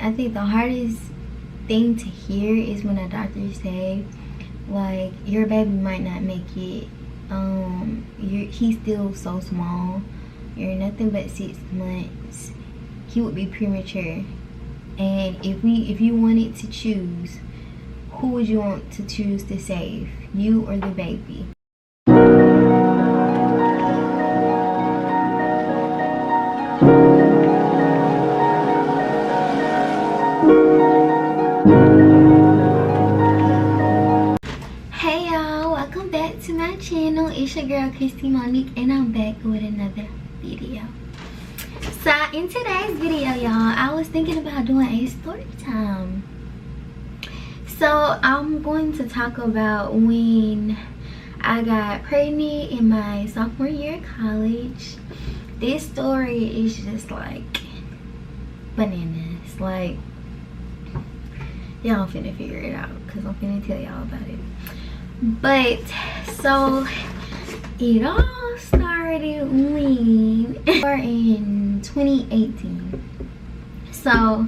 I think the hardest thing to hear is when a doctor say, like, your baby might not make it. He's still so small. You're nothing but 6 months. He would be premature. And if you wanted to choose, who would you want to choose to save, you or the baby? Hey y'all, welcome back to my channel. It's your girl Christy Monique, and I'm back with another video. So in today's video, y'all, I was thinking about doing a story time. So I'm going to talk about when I got pregnant in my sophomore year of college. This story is just like bananas. Like, y'all finna figure it out because I'm finna tell y'all about it. But so it all started when in 2018. So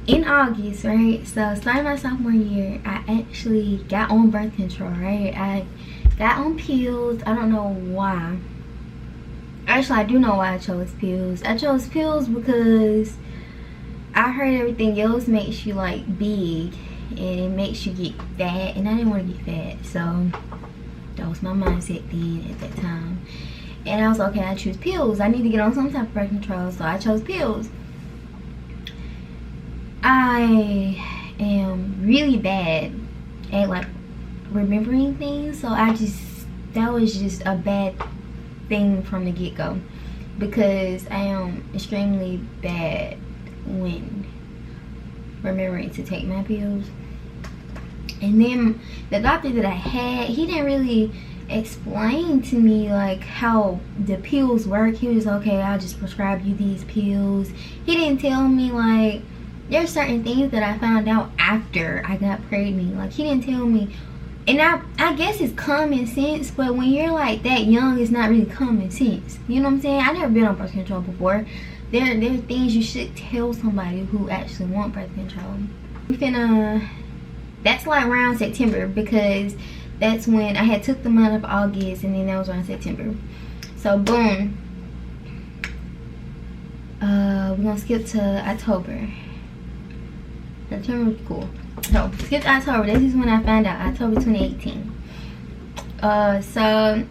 in August, right? So starting my sophomore year, I actually got on birth control, right? I got on pills. I don't know why. Actually, I do know why I chose pills. I chose pills because I heard everything else makes you like big and it makes you get fat, and I didn't want to get fat, so that was my mindset then at that time. And I was like, okay, I choose pills. I need to get on some type of birth control, so I chose pills. I am really bad at like remembering things, so that was just a bad thing from the get-go, because I am extremely bad when remembering to take my pills. And then the doctor that I had, he didn't really explain to me like how the pills work. He was okay, I'll just prescribe you these pills. He didn't tell me like there's certain things that I found out after I got pregnant. Like, he didn't tell me. And I guess it's common sense, but when you're like that young, it's not really common sense. You know what I'm saying? I never been on birth control before. There are things you should tell somebody who actually want birth control. That's like around September, because that's when I had took the month of August, and then that was around September. So boom, we're gonna skip to October. September was cool. So skip to October. This is when I found out, October 2018. So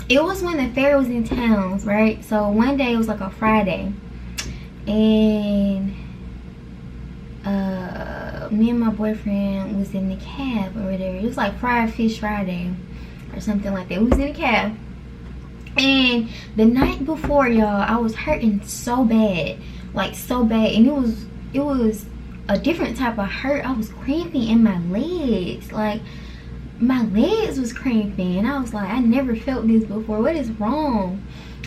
it was when the fair was in town, right? So one day, it was like a Friday, and me and my boyfriend was in the cab or whatever. It was like Fried Fish Friday or something like that. We was in the cab, and the night before, y'all, I was hurting so bad, like so bad, and it was a different type of hurt. I was cramping in my legs, like my legs was cramping, and I was like, I never felt this before. What is wrong?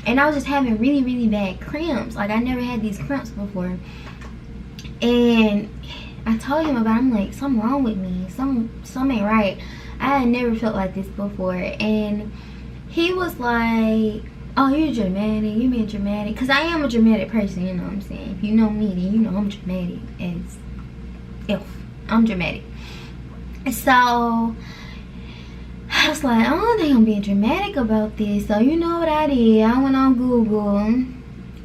And I was just having really bad cramps. Like, I never had these cramps before. And I told him about it. I'm like, something wrong with me, something ain't right. I had never felt like this before. And he was like, oh, you're dramatic, you being dramatic, because I am a dramatic person, you know what I'm saying? If you know me, then you know I'm dramatic as if I'm dramatic. So I was like, I don't think I'm being dramatic about this. So you know what I did? I went on Google.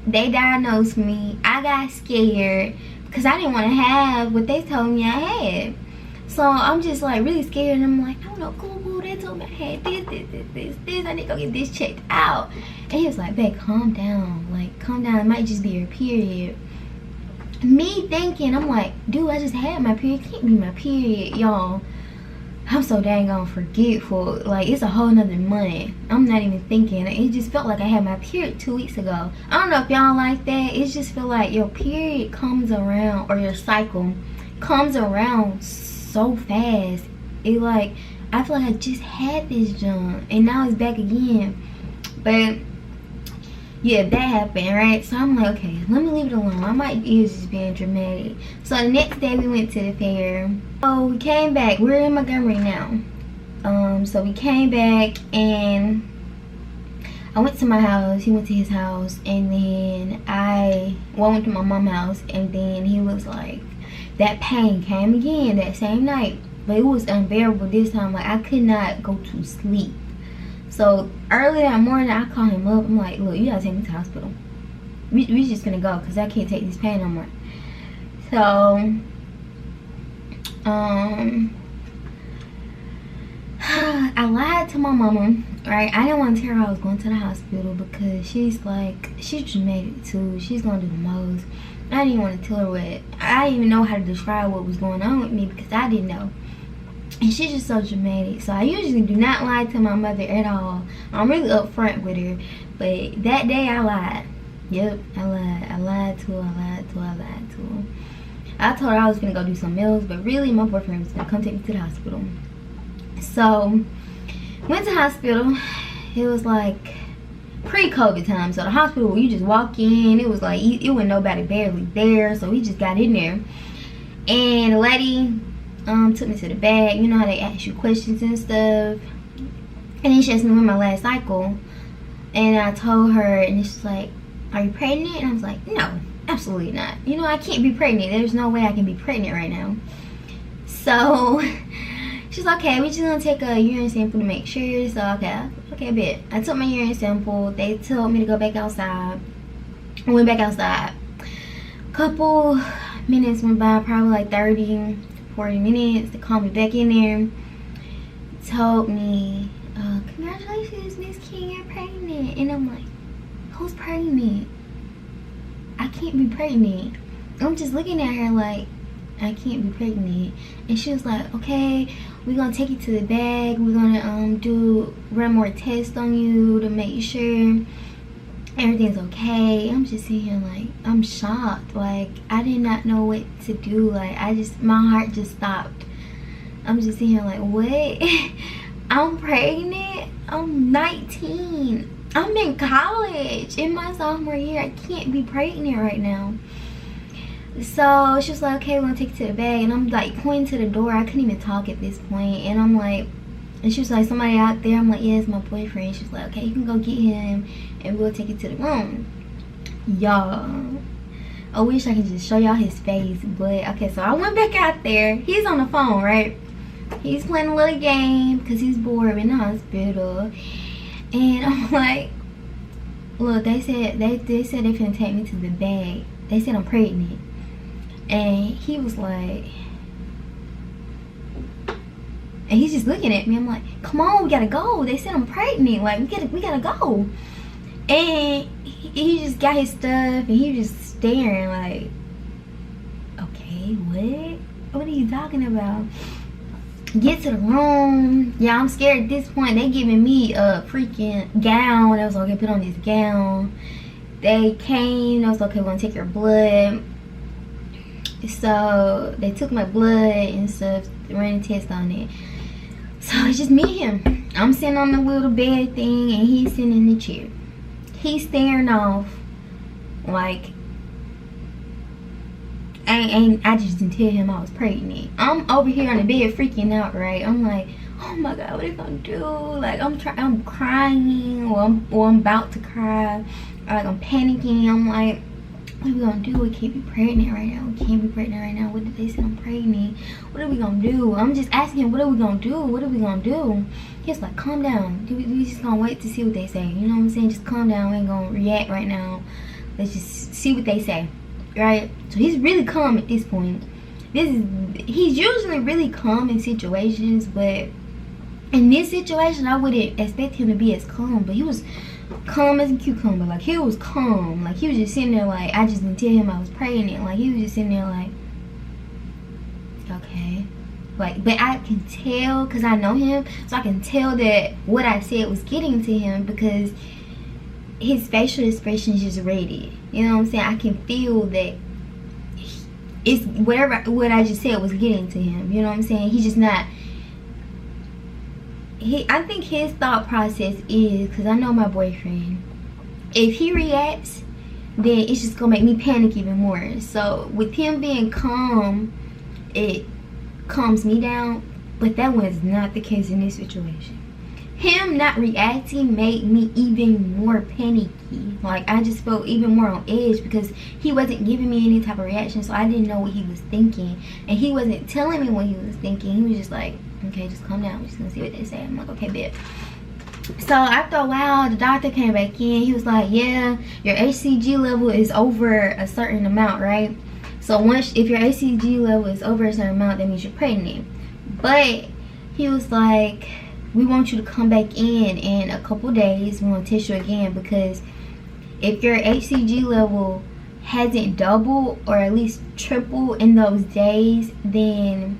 They diagnosed me. I got scared because I didn't want to have what they told me I had. So I'm just like really scared, and I'm like, I don't know, Google, they told me I had this. I need to go get this checked out. And he was like, babe, calm down. Like, calm down. It might just be your period. Me thinking, I'm like, dude, I just had my period. It can't be my period, y'all. I'm so dang on forgetful. Like, it's a whole nother month. I'm not even thinking. It just felt like I had my period 2 weeks ago. I don't know if y'all like that. It just feel like your period comes around, or your cycle comes around so fast. It like, I feel like I just had this junk, and now it's back again. But yeah, that happened, right? So I'm like, okay, let me leave it alone. I might be just being dramatic. So the next day we went to the fair. So we came back. We're in Montgomery now. So we came back, and I went to my house, he went to his house, and then I went to my mom's house, and then he was like, that pain came again that same night, but it was unbearable this time. Like, I could not go to sleep. So early that morning, I called him up. I'm like, look, you gotta take me to the hospital. We just gonna go, because I can't take this pain no more. So I lied to my mama, right? I didn't want to tell her I was going to the hospital, because she's dramatic too. She's gonna do the most. I didn't want to tell her what, I didn't even know how to describe what was going on with me, because I didn't know. And she's just so dramatic. So I usually do not lie to my mother at all. I'm really upfront with her. But that day I lied. Yep, I lied. I lied to her. I told her I was gonna go do something else, but really my boyfriend was gonna come take me to the hospital. So went to the hospital. It was like pre-COVID time. So the hospital where you just walk in, it was like it was nobody barely there. So we just got in there, and the lady took me to the bag. You know how they ask you questions and stuff. And then she asked me when my last cycle, and I told her, and she's like, are you pregnant? And I was like, no, absolutely not. You know, I can't be pregnant. There's no way I can be pregnant right now. So she's like, okay, we're just gonna take a urine sample to make sure. So okay, bet. I took my urine sample. They told me to go back outside. I went back outside. A couple minutes went by, probably like 30-40 minutes. They called me back in there, told me, congratulations, Miss King, you're pregnant. And I'm like, who's pregnant? I can't be pregnant. I'm just looking at her like, I can't be pregnant. And she was like, okay, we're gonna take you to the bag. We're gonna run more tests on you to make sure everything's okay. I'm just sitting here like, I'm shocked. Like, I did not know what to do. Like, my heart just stopped. I'm just sitting here like, what? I'm pregnant? I'm 19. I'm in college in my sophomore year. I can't be pregnant right now. So she was like, okay, we're gonna take you to the bag. And I'm like pointing to the door. I couldn't even talk at this point. And I'm like, and she was like, somebody out there? I'm like, yeah, it's my boyfriend. She was like, okay, you can go get him and we'll take you to the room. Y'all, I wish I could just show y'all his face. But okay, so I went back out there. He's on the phone, right? He's playing a little game because he's bored in the hospital. And I'm like, look, they said they finna take me to the bag. They said I'm pregnant. And he was like, and he's just looking at me. I'm like, come on, we gotta go. They said I'm pregnant. Like, we gotta go. And he just got his stuff and he was just staring like, okay, what are you talking about? Get to the room. Yeah, I'm scared at this point. They giving me a freaking gown. I was like, okay, put on this gown. They came. I was like, okay, we're gonna take your blood. So they took my blood and stuff, ran a test on it. So it's just me and him. I'm sitting on the little bed thing and he's sitting in the chair. He's staring off like, I just didn't tell him I was pregnant. I'm over here on the bed freaking out, right? I'm like, oh my God, what are you gonna do? Like, I'm crying, or I'm about to cry, or like I'm panicking. I'm like, what are we gonna do? We can't be pregnant right now. We can't be pregnant right now. What did they say? I'm pregnant. What are we gonna do? I'm just asking him, what are we gonna do? What are we gonna do? He's like, calm down. We just gonna wait to see what they say. You know what I'm saying? Just calm down. We ain't gonna react right now. Let's just see what they say. Right? So he's really calm at this point. He's usually really calm in situations, but in this situation I wouldn't expect him to be as calm. But he was calm as a cucumber. Like, he was calm. Like, he was just sitting there like, I just didn't tell him I was pregnant. Like, he was just sitting there like, okay. Like, but I can tell, because I know him, so I can tell that what I said was getting to him, because his facial expressions just read it. You know what I'm saying? I can feel that it's what I just said was getting to him. You know what I'm saying? He's just not. I think his thought process is, because I know my boyfriend, if he reacts, then it's just gonna make me panic even more. So with him being calm, it calms me down. But that was not the case in this situation. him not reacting made me even more panicky. Like, I just felt even more on edge because he wasn't giving me any type of reaction, so I didn't know what he was thinking, and he wasn't telling me what he was thinking. He was just like, okay, just calm down, we're just gonna see what they say. I'm like, okay, bet. So after a while, the doctor came back in. He was like, yeah, your HCG level is over a certain amount, right? So once, if your HCG level is over a certain amount, that means you're pregnant. But he was like, we want you to come back in a couple days. We want to test you again, because if your HCG level hasn't doubled or at least tripled in those days, then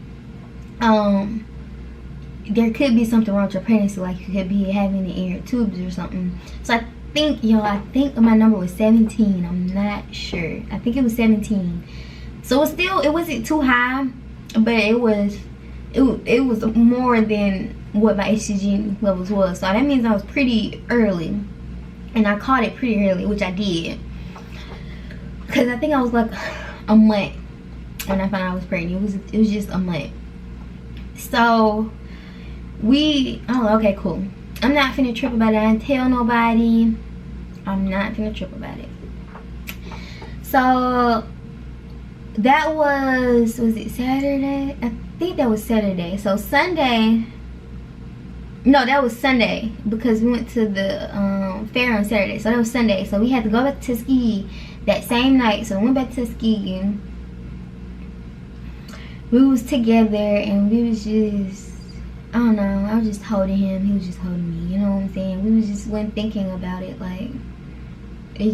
there could be something wrong with your pregnancy. Like, you could be having it in your tubes or something. So I think, I think my number was 17. I'm not sure. I think it was 17. So it wasn't too high, but it was more than what my HCG levels was. So that means I was pretty early, and I caught it pretty early, which I did, because I think I was like a month when I found out I was pregnant. It was just a month. So okay, cool. I'm not finna trip about it. I didn't tell nobody. I'm not finna trip about it. So that was it Saturday? I think that was Saturday. So Sunday, no, that was Sunday, because we went to the fair on Saturday. So that was Sunday. So we had to go back to Tuskegee that same night. So we went back to Tuskegee. We was together, and we was just, I don't know, I was just holding him, he was just holding me, you know what I'm saying? We was just wasn't thinking about it. Like, I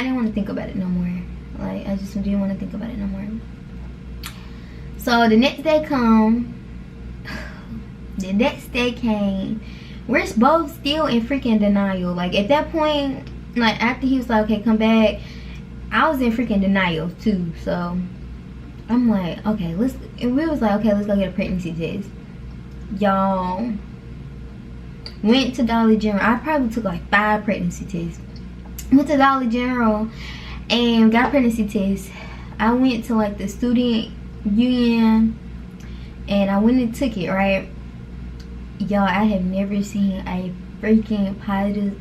didn't want to think about it no more. Like, I just didn't want to think about it no more. So the next day came. We're both still in freaking denial. Like, at that point, like, after he was like, okay, come back, I was in freaking denial too. So I'm like, okay, we was like, okay, let's go get a pregnancy test. Y'all, went to Dollar General. I probably took like 5 pregnancy tests. Went to Dollar General and got a pregnancy test. I went to like the student union, and I went and took it, right? Y'all, I have never seen a freaking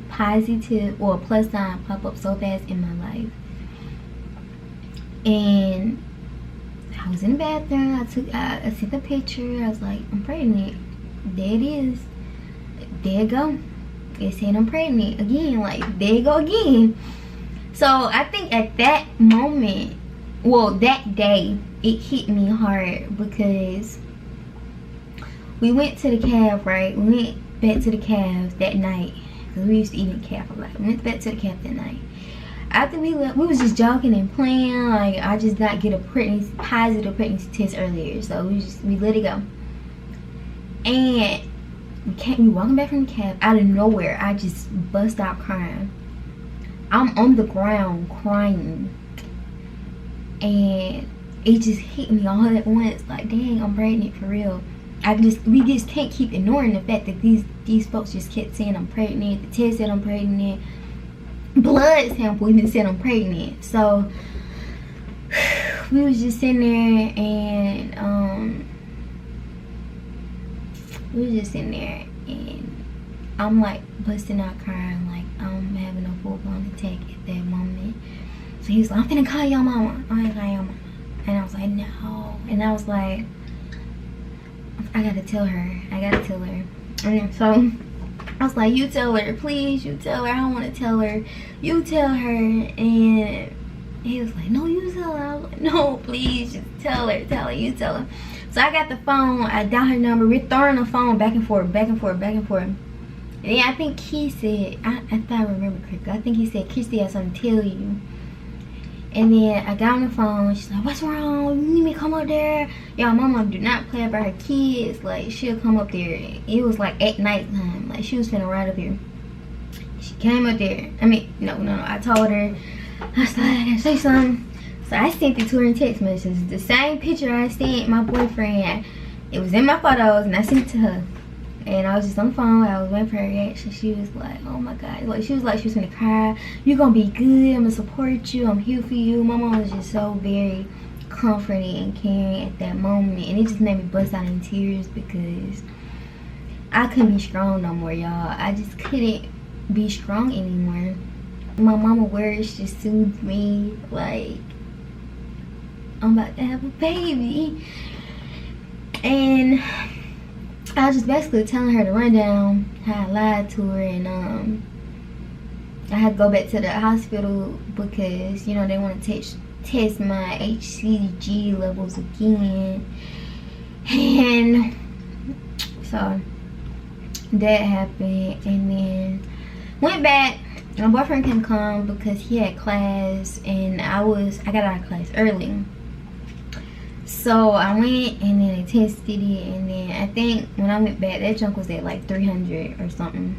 positive or plus sign pop up so fast in my life. And I was in the bathroom. I took the picture. I was like, I'm pregnant. There it is. There you go. It said I'm pregnant again. Like, there you go again. So I think at that moment, well, that day, it hit me hard, because we went to the calf, right? We went back to the calf that night, because we used to eat at calf a lot. We went back to the calf that night. After we left, we was just joking and playing. Like, I just not get a positive pregnancy test earlier, so we let it go. And we walking back from the cab. Out of nowhere, I just bust out crying. I'm on the ground crying, and it just hit me all at once. Like, dang, I'm pregnant for real. We just can't keep ignoring the fact that these folks just kept saying I'm pregnant. The test said I'm pregnant. Blood sample even said I'm pregnant. So we was just sitting there, and I'm like busting out crying, like I'm having a full-blown attack at that moment. So he was like, I'm finna call your mama. I'm gonna call your mama. And I was like, no. And I was like, I gotta tell her. And so I was like, you tell her, please, you tell her. I don't want to tell her. You tell her. And he was like, no, you tell her. I was like, no, please, just tell her, you tell her. So I got the phone, I dialed her number. We're throwing the phone back and forth. And then I think he said, I thought I remember correctly, I think he said, Christy has something to tell you. And then I got on the phone. She's like, what's wrong? You need me to come up there? Y'all, my mom do not play about her kids. Like, she'll come up there. It was like at night time. Like, she was finna ride up here. She came up there. I mean, no. I told her. I was like, I gotta say something. So I sent it to her in text messages. The same picture I sent my boyfriend. It was in my photos, and I sent it to her. And I was just on the phone. I was waiting for her reaction. She was like, oh my God. Like, she was gonna cry. You're gonna be good. I'm gonna support you. I'm here for you. My mom was just so very comforting and caring at that moment. And it just made me bust out in tears, because I couldn't be strong no more, y'all. I just couldn't be strong anymore. My mama words just soothed me, like I'm about to have a baby. And I was just basically telling her the rundown, how I lied to her, and I had to go back to the hospital because, you know, they want to test my HCG levels again. And so that happened, and then went back. My boyfriend couldn't come because he had class, and I got out of class early. So I went, and then they tested it, and then I think when I went back, that junk was at like 300 or something.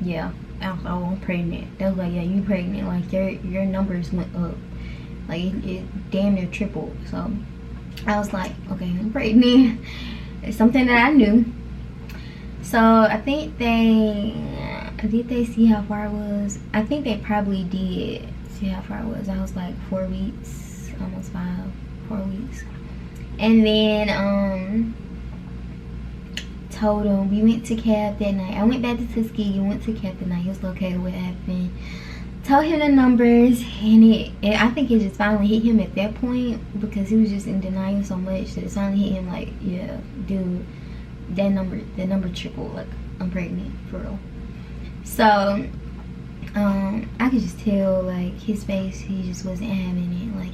Yeah, I was like, oh, I'm pregnant. They was like, yeah, you pregnant. Like your numbers went up, like it damn near tripled. So I was like, okay, I'm pregnant. It's something that I knew. So I think did they see how far I was? I think they probably did see how far I was. I was like 4 weeks, almost 4 weeks. And then told him, we went to Cap that night. I went back to Tuskegee, went to Cap that night. He was okay with what happened. Told him the numbers, and I think it just finally hit him at that point, because he was just in denial so much that it finally hit him like, yeah, dude, that number tripled. Like, I'm pregnant, for real. So I could just tell, like, his face, he just wasn't having it. Like,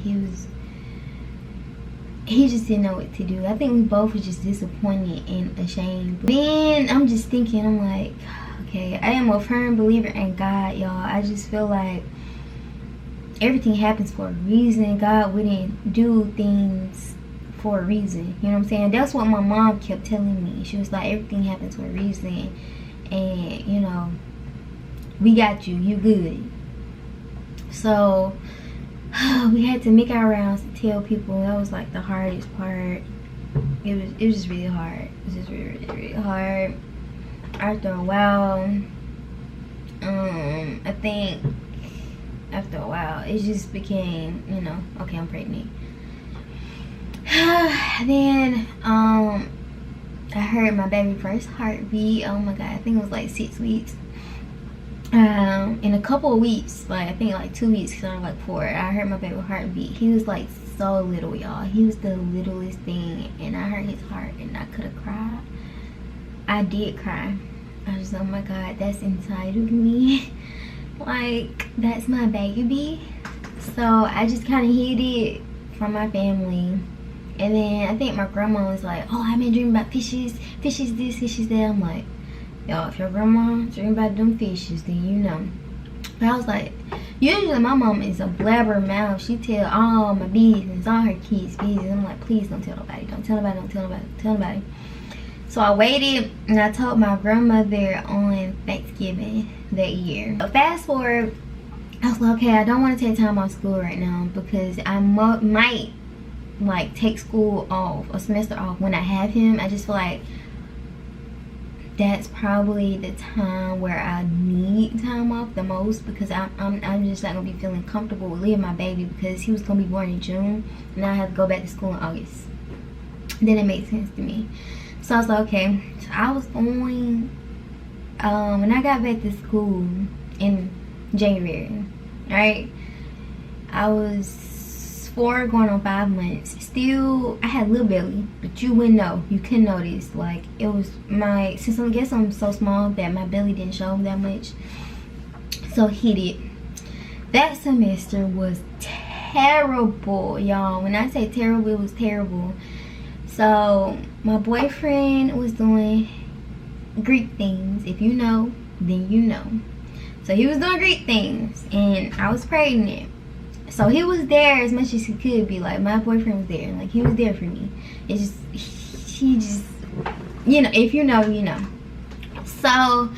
he just didn't know what to do. I think we both were just disappointed and ashamed. But then I'm just thinking, I'm like, okay, I am a firm believer in God, y'all. I just feel like everything happens for a reason. God wouldn't do things for a reason. You know what I'm saying? That's what my mom kept telling me. She was like, everything happens for a reason. And, you know, we got you. You good. So we had to make our rounds to tell people. That was like the hardest part. It was just really hard. It was just really, really, really hard. After a while, I think after a while, it just became, you know, okay, I'm pregnant. Then I heard my baby first heartbeat. Oh my god, I think it was like 6 weeks. In a couple of weeks, like I think like 2 weeks, because I'm like 4, I heard my baby heartbeat. He was like so little, y'all. He was the littlest thing, and I heard his heart, and I could have cried. I did cry. I was like, oh my god, that's inside of me. Like, that's my baby. So I just kind of hid it from my family. And then I think my grandma was like, oh, I've been dreaming about fishes this, fishes that. I'm like, yo, if your grandma dream about them fishes, then you know. But I was like, usually my mom is a blabbermouth. She tell all my business, all her kids' business. I'm like, please don't tell nobody. Don't tell nobody, don't tell nobody, don't tell nobody. So I waited, and I told my grandmother on Thanksgiving that year. So fast forward, I was like, okay, I don't want to take time off school right now, because I might like take school off, a semester off, when I have him. I just feel like that's probably the time where I need time off the most, because I'm just not gonna be feeling comfortable with leaving my baby, because he was gonna be born in June and I have to go back to school in August. Then it made sense to me. So I was like, okay. So I was going, when I got back to school in January, right? I was 4 going on 5 months. Still, I had a little belly, but you wouldn't know. You couldn't notice. Like, it was since I guess I'm so small that my belly didn't show that much. So hit it. That semester was terrible, y'all. When I say terrible, it was terrible. So my boyfriend was doing Greek things. If you know, then you know. So he was doing Greek things, and I was pregnant. So he was there as much as he could be. Like, my boyfriend was there. Like, he was there for me. It's just, he just, you know, if you know, you know. So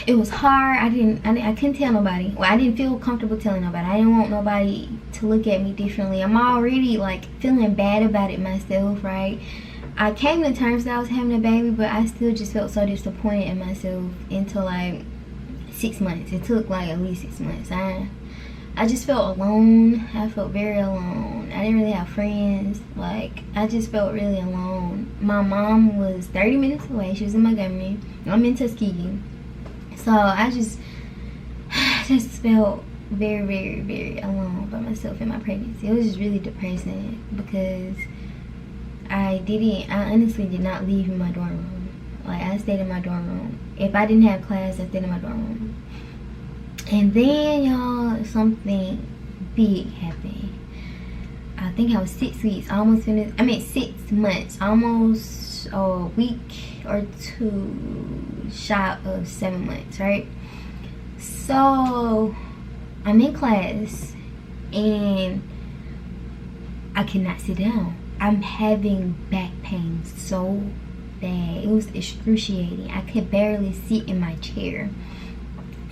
it was hard. I couldn't tell nobody. Well, I didn't feel comfortable telling nobody. I didn't want nobody to look at me differently. I'm already like feeling bad about it myself, right? I came to terms that I was having a baby, but I still just felt so disappointed in myself until like 6 months. It took like at least 6 months. I just felt alone. I felt very alone. I didn't really have friends. Like, I just felt really alone. My mom was 30 minutes away. She was in Montgomery. I'm in Tuskegee. So I just felt very, very, very alone by myself in my pregnancy. It was just really depressing because I honestly did not leave in my dorm room. Like, I stayed in my dorm room. If I didn't have class, I stayed in my dorm room. And then, y'all, something big happened. I think I was 6 weeks, almost finished. 6 months, almost a week or two shy of 7 months, right? So I'm in class and I cannot sit down. I'm having back pain so bad. It was excruciating. I could barely sit in my chair.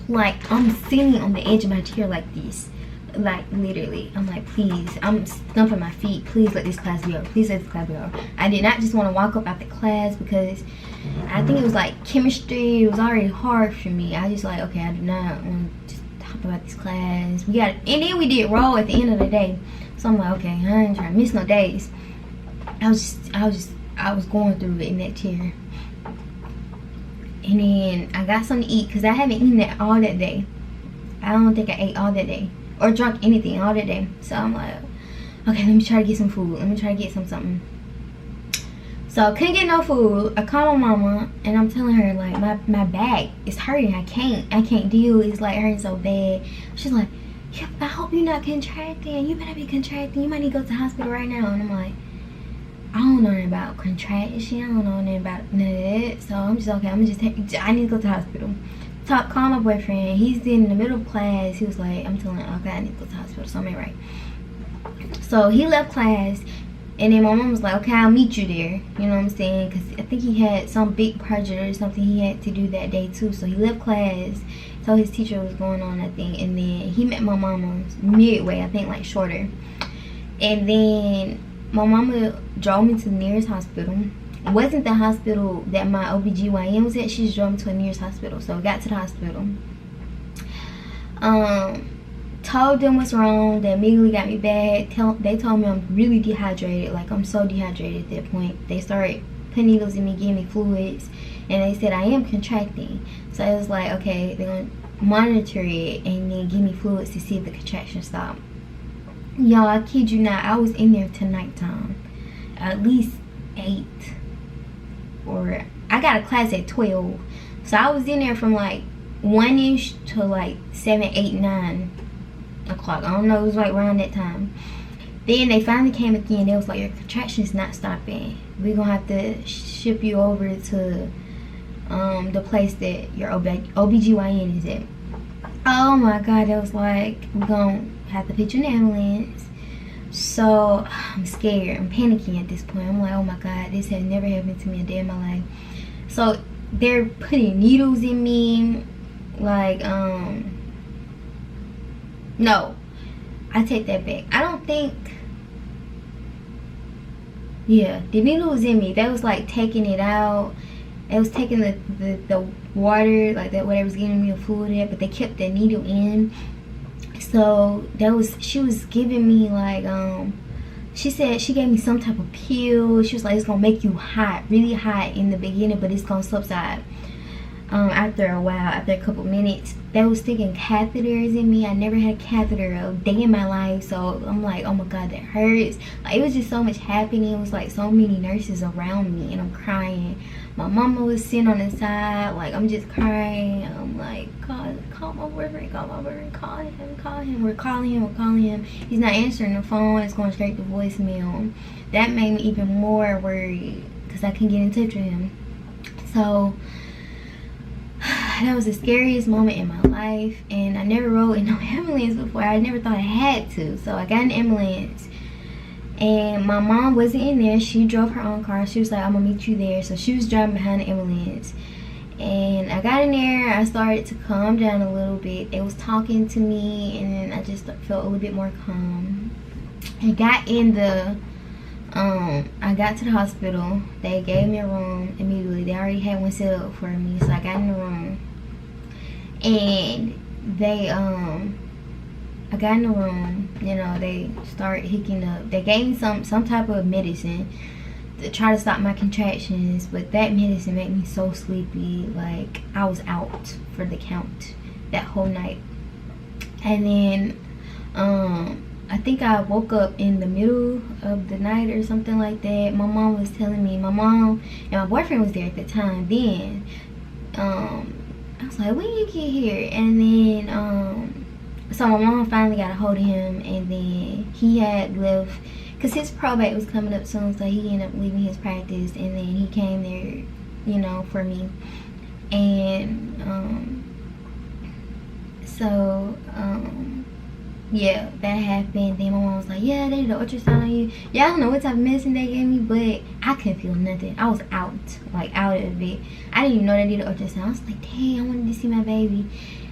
Like, I'm sitting on the edge of my chair like this. Like, literally. I'm like, please. I'm stumping my feet. Please let this class be over. Please let this class be over. I did not just want to walk up out the class because I think it was like chemistry. It was already hard for me. I just like, okay, I do not want to just talk about this class. We got it. And then we did roll at the end of the day. So I'm like, okay, I ain't trying to miss no days. I was going through it in that chair. And then I got something to eat because I haven't eaten that all that day. I don't think I ate all that day or drunk anything all that day. So I'm like, okay, let me try to get some food. Let me try to get something. So I couldn't get no food. I called my mama and I'm telling her, like, my back is hurting. I can't deal. It's like hurting so bad. She's like, yeah, I hope you're not contracting. You better be contracting. You might need to go to the hospital right now. And I'm like, I don't know nothing about contraction. I don't know nothing about none of that. So I'm just, okay, I need to go to the hospital. Call my boyfriend. He's in the middle of class. He was like, I'm telling him, okay, I need to go to the hospital. So I'm right. So he left class. And then my mom was like, okay, I'll meet you there. You know what I'm saying? Because I think he had some big project or something he had to do that day too. So he left class. Told his teacher what was going on, I think. And then he met my mama midway, I think, like shorter. And then my mama drove me to the nearest hospital. It wasn't the hospital that my OBGYN was at. She just drove me to the nearest hospital. So I got to the hospital. Told them what's wrong. They immediately got me back. They told me I'm really dehydrated. Like, I'm so dehydrated at that point. They started putting needles in me, giving me fluids. And they said I am contracting. So it was like, okay, they're going to monitor it and then give me fluids to see if the contraction stopped. Y'all, I kid you not, I was in there till nighttime. At least 8. Or I got a class at 12. So I was in there from like 1-ish to like 7, 8, 9 o'clock. I don't know, it was like around that time. Then they finally came again. They was like, your contraction's not stopping. We're gonna have to ship you over to the place that your OBGYN is at. Oh my god, that was like, we're gonna have to put you in an ambulance. So I'm scared. I'm panicking at this point. I'm like, oh my god, this has never happened to me a day in my life. So they're putting needles in me. Like, no, I take that back. I don't think, yeah, the needle was in me. They was like taking it out. It was taking the water, like that, whatever's giving me a fluid in, but they kept the needle in. So she was giving me like, she said she gave me some type of pill. She was like, it's gonna make you hot, really hot in the beginning, but it's gonna subside after a while, after a couple minutes. They was sticking catheters in me. I never had a catheter a day in my life. So I'm like, oh my god, that hurts. Like, it was just so much happening. It was like so many nurses around me and I'm crying. My mama was sitting on the side, like, I'm just crying. I'm like, God, call my boyfriend, call him. We're calling him. He's not answering the phone. It's going straight to voicemail. That made me even more worried because I couldn't get in touch with him. So that was the scariest moment in my life, and I never rode in no ambulance before. I never thought I had to. So I got an ambulance. And my mom wasn't in there. She drove her own car. She was like, I'm gonna meet you there. So she was driving behind the ambulance. And I got in there. I started to calm down a little bit. They was talking to me. And then I just felt a little bit more calm. I got in the, I got to the hospital. They gave me a room immediately. They already had one set up for me. So I got in the room. And they, I got in the room, you know, they started hicking up. They gave me some type of medicine to try to stop my contractions, but that medicine made me so sleepy. Like, I was out for the count that whole night. And then I think I woke up in the middle of the night or something like that. My mom was telling me, my mom and my boyfriend was there at the time. Then I was like, when you get here? And then so my mom finally got a hold of him, and then he had left because his probate was coming up soon, so he ended up leaving his practice, and then he came there, you know, for me. And yeah, that happened. Then my mom was like, yeah, they did an ultrasound on you. Yeah, I don't know what type of medicine they gave me, but I couldn't feel nothing. I was out, like out of it. I didn't even know they did an ultrasound. I was like, dang, I wanted to see my baby.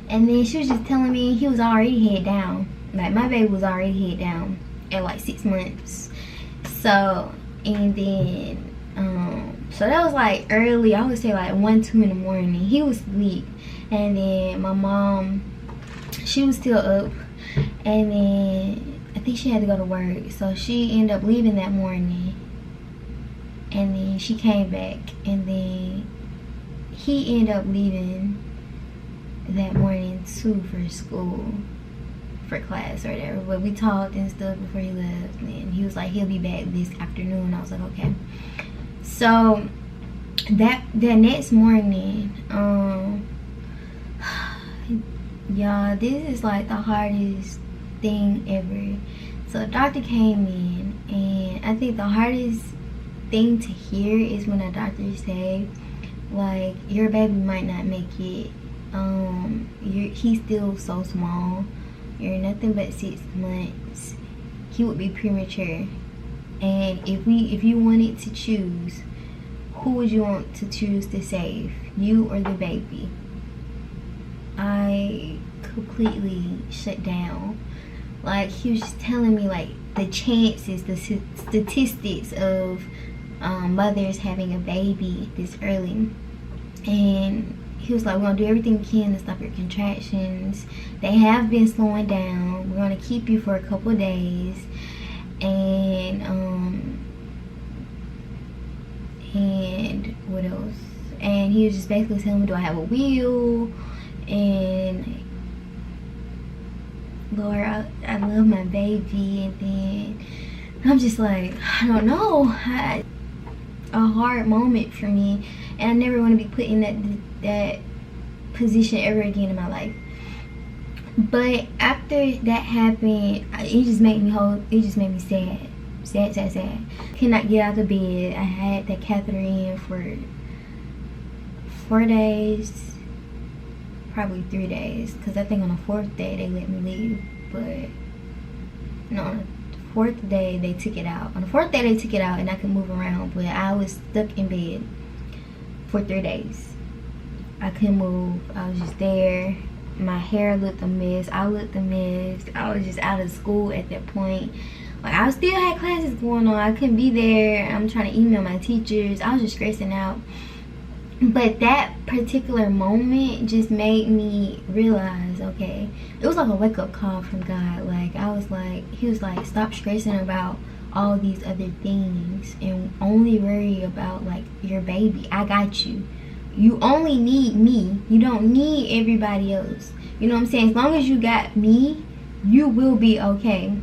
And then she was just telling me he was already head down. Like, my baby was already head down at like 6 months. So, and then so that was like early. I would say like 1, 2 in the morning. He was asleep. And then my mom, she was still up. And then I think she had to go to work, so she ended up leaving that morning. And then she came back, and then he ended up leaving that morning too for school, for class or whatever. But we talked and stuff before he left, and he was like, he'll be back this afternoon. I was like, okay. So that next morning, y'all, this is like the hardest thing ever. So the doctor came in, and I think the hardest thing to hear is when a doctor say, like, your baby might not make it. He's still so small. You're nothing but 6 months. He would be premature. And if you wanted to choose, who would you want to choose to save, you or the baby? I completely shut down. Like, he was just telling me like the chances, the statistics of mothers having a baby this early. And he was like, we're gonna do everything we can to stop your contractions. They have been slowing down. We're gonna keep you for a couple of days. And what else? And he was just basically telling me, do I have a wheel? And Lord, I love my baby. And then I'm just like, I don't know. A hard moment for me, and I never want to be put in that position ever again in my life. But after that happened, it just made me sad. Could not get out of bed. I had that catheter in for 4 days, probably 3 days, because I think on the 4th day they let me leave. But no, on the 4th day they took it out. On the 4th day they took it out, and I could move around, but I was stuck in bed for 3 days. I couldn't move. I was just there. My hair looked a mess. I looked a mess. I was just out of school at that point. Like, I still had classes going on. I couldn't be there. I'm trying to email my teachers. I was just stressing out. But that particular moment just made me realize, okay, it was like a wake-up call from God. Like, I was like, he was like, stop stressing about all these other things and only worry about like your baby. I got you. You only need me. You don't need everybody else. You know what I'm saying? As long as you got me, you will be okay.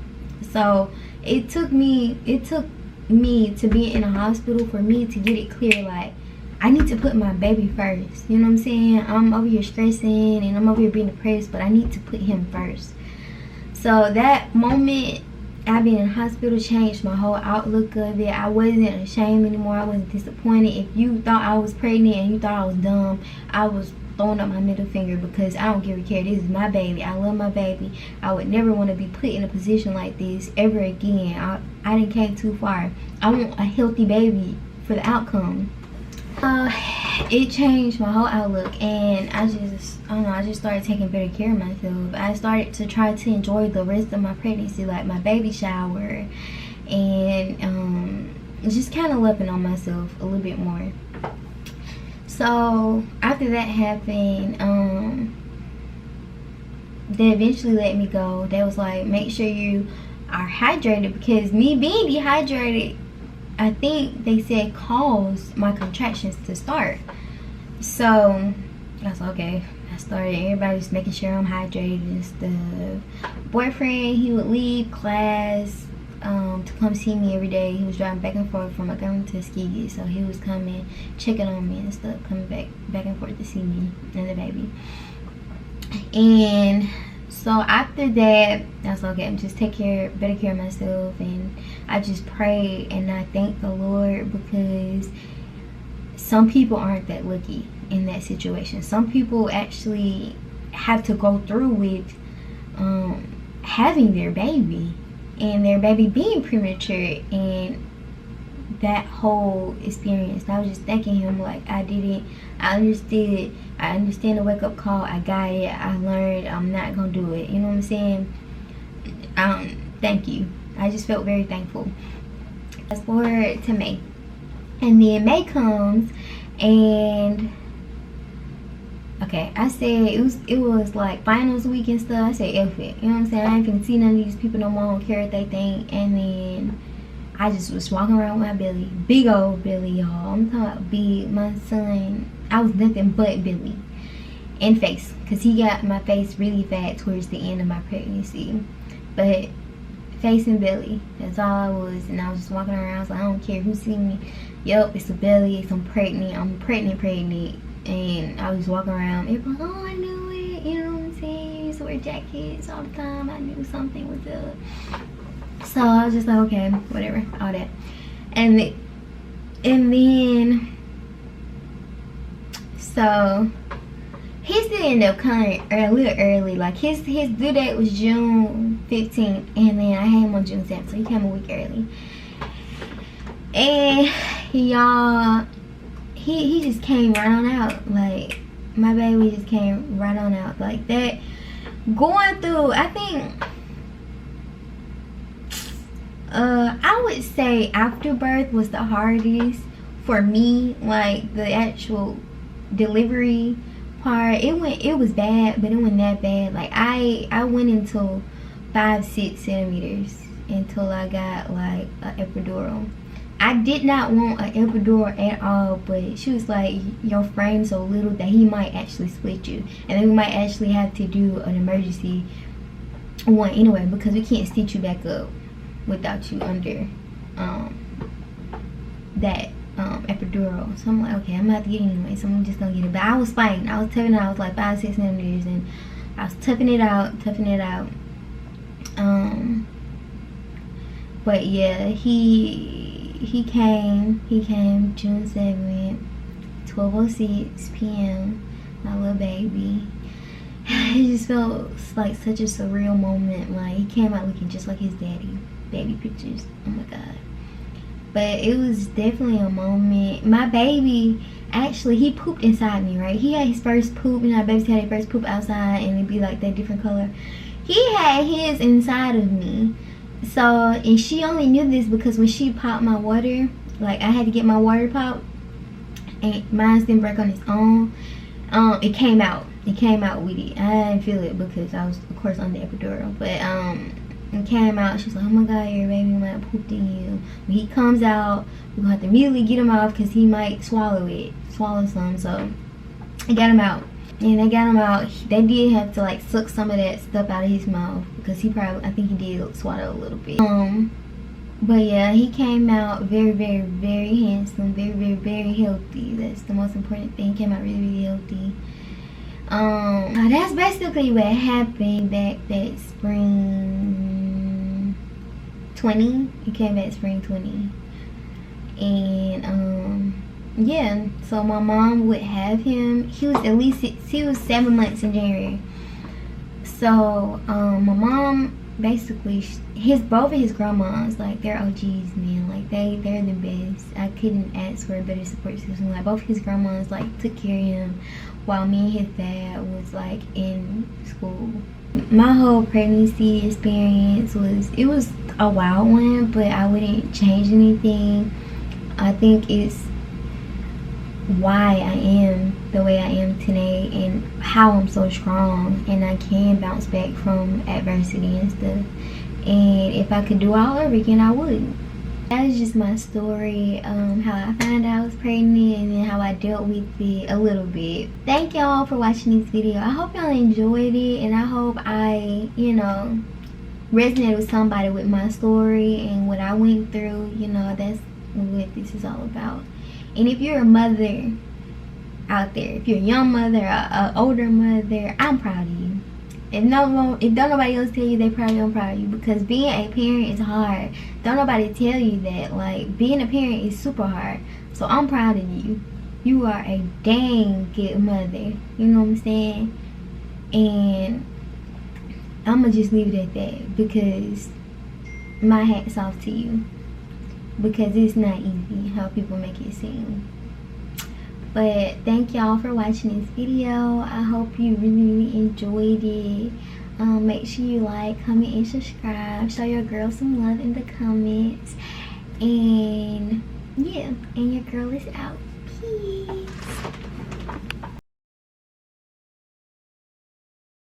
So it took me to be in a hospital for me to get it clear, like, I need to put my baby first. You know what I'm saying? I'm over here stressing and I'm over here being depressed, but I need to put him first. So that moment, I've been in hospital, changed my whole outlook of it. I wasn't ashamed anymore. I wasn't disappointed. If you thought I was pregnant and you thought I was dumb, I was throwing up my middle finger, because I don't give a care. This is my baby. I love my baby. I would never want to be put in a position like this ever again. I didn't came too far. I want a healthy baby for the outcome. It changed my whole outlook, and I just started taking better care of myself. I started to try to enjoy the rest of my pregnancy, like my baby shower, and just kind of loving on myself a little bit more. So after that happened, they eventually let me go. They was like, make sure you are hydrated, because me being dehydrated, I think they said, caused my contractions to start. So I was like, okay. I started, everybody's making sure I'm hydrated and stuff. Boyfriend, he would leave class to come see me every day. He was driving back and forth from Montgomery to Tuskegee, so he was coming, checking on me and stuff, coming back and forth to see me and the baby. And so after that, I was like, okay, I'm just better care of myself. And I just prayed and I thank the Lord, because some people aren't that lucky in that situation. Some people actually have to go through with having their baby, and their baby being premature, and that whole experience. I was just thanking him, like, I understood. I understand the wake-up call. I got it. I learned. I'm not gonna do it. You know what I'm saying? Thank you. I just felt very thankful. Fast forward to May, and then May comes, and okay, I said it was like finals week and stuff. I said F it. You know what I'm saying? I ain't finna see none of these people no more. I don't care what they think. And then I just was walking around with my belly. Big old belly, y'all. I'm talking about big. My son, I was nothing but belly. And face. Because he got my face really fat towards the end of my pregnancy. But face and belly. That's all I was. And I was just walking around. I was like, I don't care who see me. Yup, it's a belly. It's I'm pregnant. I'm pregnant. And I was walking around. Everybody, oh, I knew it. You know what I'm saying? I used to wear jackets all the time. I knew something was up. So I was just like, okay, whatever, all that. And then, so he still ended up coming a little early. Like his due date was June 15th, and then I had him on June 7th, so he came a week early. And y'all, he just came right on out. Like, my baby just came right on out like that. Going through, I think, I would say afterbirth was the hardest for me. Like, the actual delivery part, it was bad, but it wasn't that bad. Like, I went into 5-6 centimeters until I got like an epidural. I did not want an epidural at all, but she was like, your frame's so little that he might actually split you, and then we might actually have to do an emergency one anyway, because we can't stitch you back up without you under that epidural. So I'm like, okay, I'm gonna have to get it anyway, so I'm just gonna get it. But I was fighting. I was toughing it out. I was like 5-6 centimeters, and I was toughing it out. But yeah, he came June 7th, 12:06 p.m. my little baby. It just felt like such a surreal moment. Like, he came out looking just like his daddy. Baby pictures, oh my god. But it was definitely a moment. My baby, actually, he pooped inside me, right? He had his first poop, and our babies had their first poop outside, and it'd be like that different color. He had his inside of me. So, and she only knew this because when she popped my water, like, I had to get my water popped, and mine didn't break on its own. It came out with it. I didn't feel it because I was, of course, on the epidural. But it came out. She's like, oh my god, your baby might have pooped in you. When he comes out, we're gonna have to immediately get him off because he might swallow some. So I got him out. And they got him out. They did have to like suck some of that stuff out of his mouth because I think he did swallow a little bit. But yeah, he came out very, very, very handsome, very, very, very healthy. That's the most important thing. He came out really, really healthy. That's basically what happened back that spring 20. He came back spring 20. And yeah, so my mom would have him. He was 7 months in January. So my mom, basically, both of his grandmas, like, they're OGs, man. Like, they're the best. I couldn't ask for a better support system. Like, both of his grandmas, like, took care of him while me and his dad was like in school. My whole pregnancy experience was a wild one, but I wouldn't change anything. I think why I am the way I am today and how I'm so strong and I can bounce back from adversity and stuff. And if I could do all over again, I would. That is just my story, how I found out I was pregnant and then how I dealt with it a little bit. Thank y'all for watching this video. I hope y'all enjoyed it, and I hope I, resonated with somebody with my story and what I went through. That's what this is all about. And if you're a mother out there, if you're a young mother, an older mother, I'm proud of you. If don't nobody else tell you, they probably don't proud of you, because being a parent is hard. Don't nobody tell you that. Like, being a parent is super hard. So I'm proud of you. You are a dang good mother. You know what I'm saying? And I'm gonna just leave it at that, because my hat's off to you, because it's not easy how people make it seem. But thank y'all for watching this video. I hope you really enjoyed it. Make sure you like, comment, and subscribe. Show your girl some love in the comments. And yeah, and your girl is out. Peace.